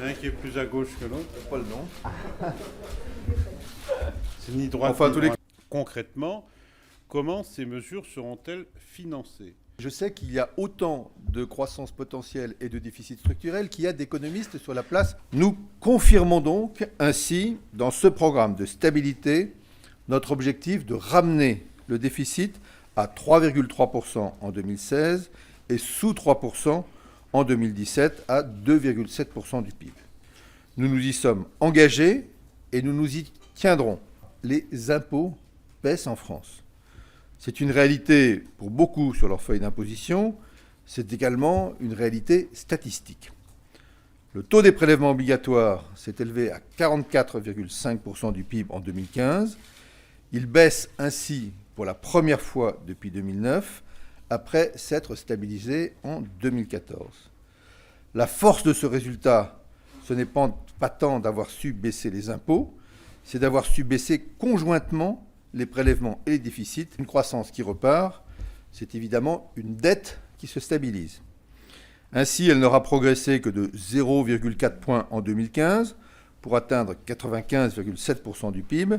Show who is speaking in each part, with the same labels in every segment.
Speaker 1: Il y en a un qui est plus à gauche que l'autre.
Speaker 2: Pas le nom.
Speaker 1: C'est ni droite
Speaker 2: Enfin,
Speaker 1: ni
Speaker 2: tous les-
Speaker 1: droite. Concrètement, comment ces mesures seront-elles financées?
Speaker 2: Je sais qu'il y a autant de croissance potentielle et de déficit structurel qu'il y a d'économistes sur la place. Nous confirmons donc ainsi, dans ce programme de stabilité, notre objectif de ramener le déficit à 3,3% en 2016 et sous 3% en 2017 à 2,7% du PIB. Nous nous y sommes engagés et nous nous y tiendrons. Les impôts baissent en France. C'est une réalité pour beaucoup sur leur feuille d'imposition, c'est également une réalité statistique. Le taux des prélèvements obligatoires s'est élevé à 44,5% du PIB en 2015. Il baisse ainsi pour la première fois depuis 2009, après s'être stabilisé en 2014. La force de ce résultat, ce n'est pas tant d'avoir su baisser les impôts, c'est d'avoir su baisser conjointement les prélèvements et les déficits. Une croissance qui repart, c'est évidemment une dette qui se stabilise. Ainsi, elle n'aura progressé que de 0,4 points en 2015 pour atteindre 95,7% du PIB.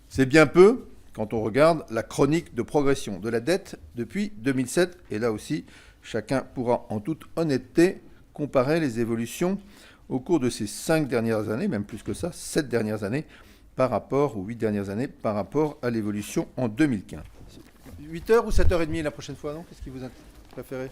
Speaker 2: C'est bien peu quand on regarde la chronique de progression de la dette depuis 2007. Et là aussi, chacun pourra en toute honnêteté comparer les évolutions au cours de ces 5 dernières années, même plus que ça, 7 dernières années, ou 8 dernières années, par rapport à l'évolution en 2015. 8h ou 7h30 la prochaine fois, non? Qu'est-ce que vous préférez?